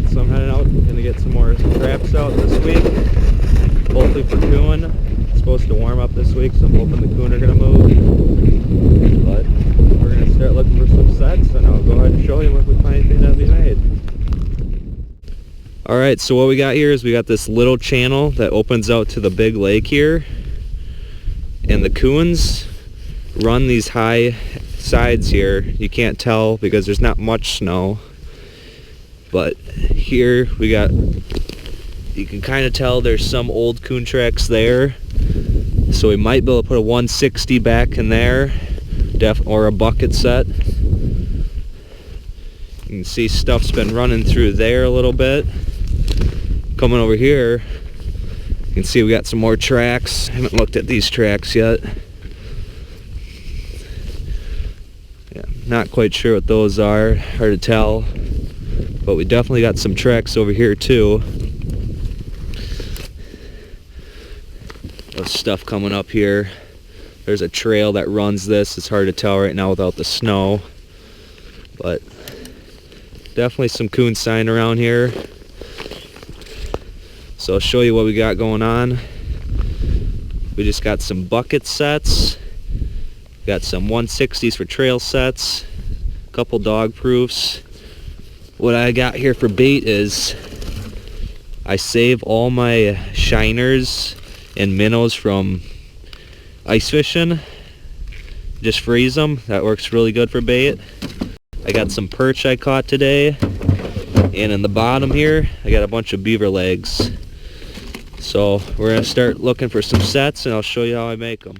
Alright, so I'm heading out, gonna get some more traps out this week, hopefully for coon. It's supposed to warm up this week, so I'm hoping the coon are gonna move. But we're gonna start looking for some sets, and I'll go ahead and show you if we find anything that'll be made. Alright, so what we got here is we got this little channel that opens out to the big lake here, and the coons run these high sides here. You can't tell because there's not much snow, but here we got, you can kind of tell there's some old coon tracks there, so we might be able to put a 160 back in there, or a bucket set. You can see stuff's been running through there a little bit. Coming over here, you can see we got some more tracks. I haven't looked at these tracks yet. Yeah, not quite sure what those are, hard to tell. But we definitely got some tracks over here too. There's stuff coming up here. There's a trail that runs this. It's hard to tell right now without the snow. But definitely some coon sign around here. So I'll show you what we got going on. We just got some bucket sets. Got some 160s for trail sets. A couple dog proofs. What I got here for bait is I save all my shiners and minnows from ice fishing. Just freeze them. That works really good for bait. I got some perch I caught today. And in the bottom here, I got a bunch of beaver legs. So we're going to start looking for some sets, and I'll show you how I make them.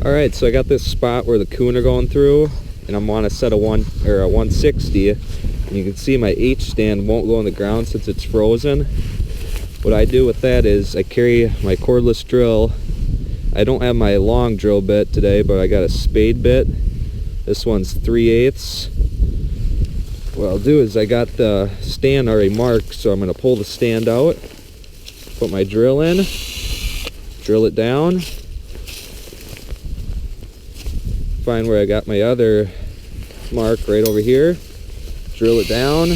Alright, so I got this spot where the coon are going through, and I'm on a set of 160. And you can see my H stand won't go on the ground since it's frozen. What I do with that is I carry my cordless drill. I don't have my long drill bit today, but I got a spade bit. This one's 3/8. What I'll do is I got the stand already marked, so I'm going to pull the stand out, put my drill in, drill it down, find where I got my other mark right over here, drill it down,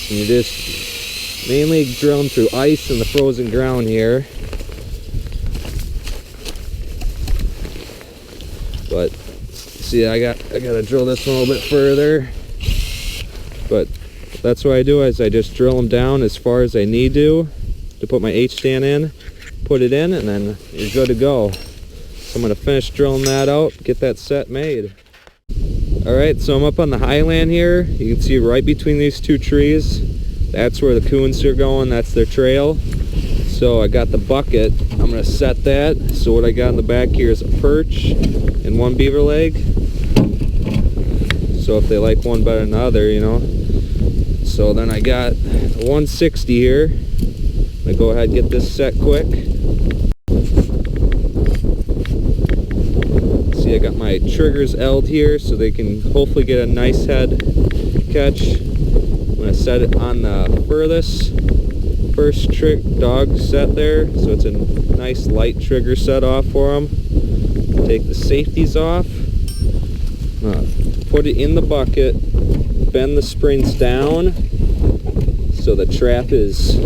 and you just mainly drill them through ice and the frozen ground here. But see, I gotta drill this one a little bit further. But that's what I do is I just drill them down as far as I need to put my H stand in, put it in, and then you're good to go. So I'm going to finish drilling that out, get that set made. Alright, so I'm up on the highland here. You can see right between these two trees. That's where the coons are going, that's their trail. So I got the bucket, I'm going to set that. So what I got in the back here is a perch and one beaver leg. So if they like one better than the other, you know. So then I got a 160 here. I'm going to go ahead and get this set quick. See, I got my triggers L'd here so they can hopefully get a nice head catch. I'm going to set it on the first dog set there, so it's a nice light trigger set off for them. Take the safeties off, put it in the bucket, bend the springs down so the trap is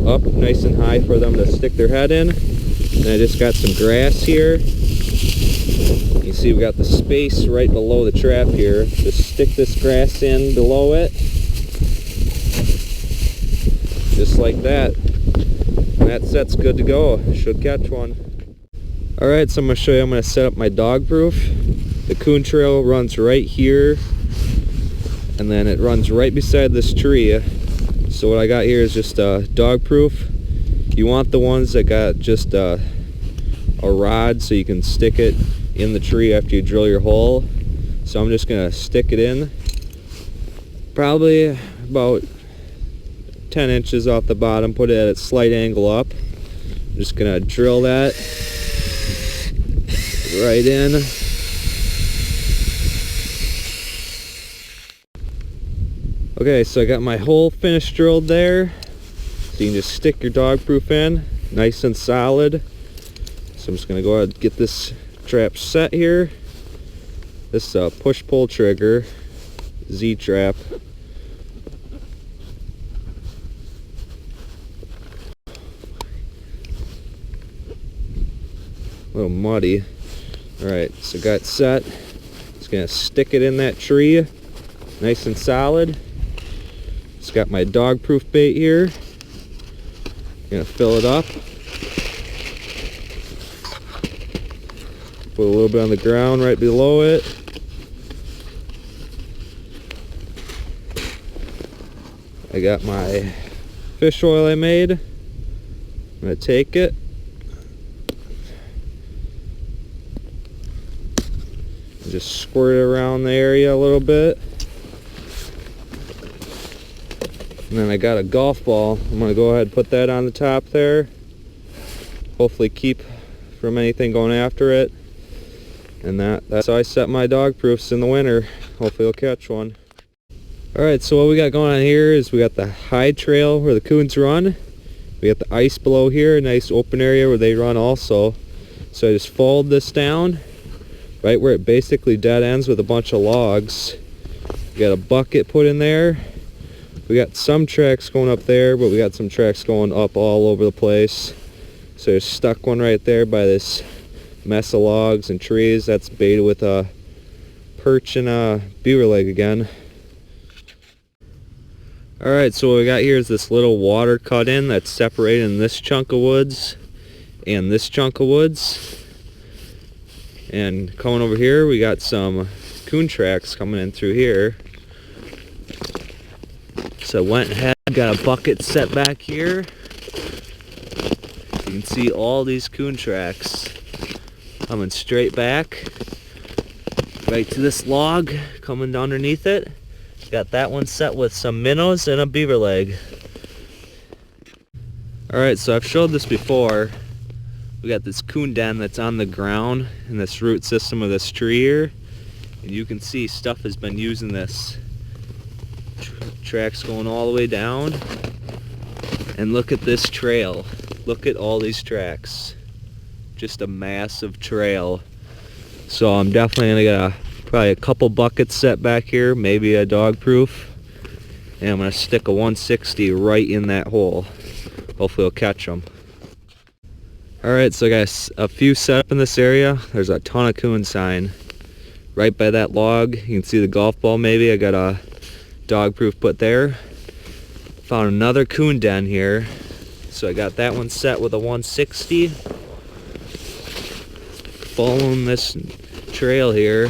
up nice and high for them to stick their head in. And I just got some grass here. You see we got the space right below the trap here. Just stick this grass in below it. Just like that. And that set's good to go. Should catch one. Alright, so I'm going to show you, I'm going to set up my dog proof. The coon trail runs right here, and then it runs right beside this tree. So what I got here is just a dog proof. You want the ones that got just a rod so you can stick it in the tree after you drill your hole. So I'm just going to stick it in probably about 10 inches off the bottom, put it at a slight angle up. I'm just going to drill that right in. Okay, so I got my hole finished drilled there. So you can just stick your dog proof in, nice and solid. So I'm just going to go ahead and get this trap set here. This is a push-pull trigger Z-trap. A little muddy. Alright, so got it set. Just gonna stick it in that tree, nice and solid. Just got my dog-proof bait here. Gonna fill it up. Put a little bit on the ground right below it. I got my fish oil I made. I'm gonna take it. Just squirt it around the area a little bit. And then I got a golf ball. I'm going to go ahead and put that on the top there. Hopefully keep from anything going after it. And that's how I set my dog proofs in the winter. Hopefully I'll catch one. Alright, so what we got going on here is we got the high trail where the coons run. We got the ice below here, a nice open area where they run also. So I just fold this down right where it basically dead ends with a bunch of logs. We got a bucket put in there. We got some tracks going up there, but we got some tracks going up all over the place. So there's stuck one right there by this mess of logs and trees. That's baited with a perch and a beaver leg again. Alright, so what we got here is this little water cut in that's separating this chunk of woods and this chunk of woods. And coming over here, we got some coon tracks coming in through here. So I went ahead, got a bucket set back here. You can see all these coon tracks coming straight back, right to this log, coming underneath it. Got that one set with some minnows and a beaver leg. Alright, so I've showed this before. We got this coon den that's on the ground in this root system of this tree here, and you can see stuff has been using this. Tracks going all the way down, and look at this trail. Look at all these tracks. Just a massive trail. So I'm definitely gonna get probably a couple buckets set back here, maybe a dog proof, and I'm gonna stick a 160 right in that hole. Hopefully I'll catch them. Alright, so I got a few set up in this area. There's a ton of coon sign right by that log. You can see the golf ball maybe. I got a dog proof put there. Found another coon den here. So I got that one set with a 160. Following this trail here.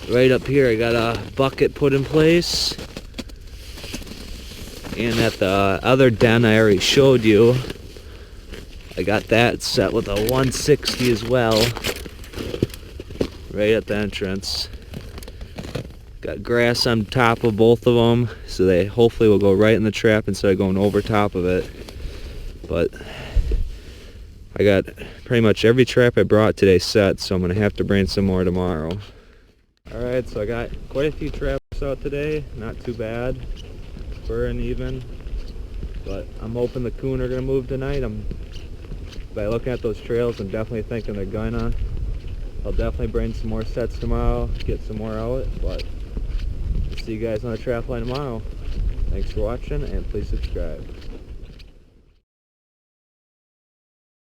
Right up here I got a bucket put in place. And at the other den I already showed you, I got that set with a 160 as well, right at the entrance. Got grass on top of both of them, so they hopefully will go right in the trap instead of going over top of it. But I got pretty much every trap I brought today set, so I'm going to have to bring some more tomorrow. Alright, so I got quite a few traps out today, not too bad, spur and even. But I'm hoping the coon are going to move tonight. By looking at those trails, I'm definitely thinking they're gonna. I'll definitely bring some more sets tomorrow, get some more out, but I'll see you guys on the trap line tomorrow. Thanks for watching, and please subscribe.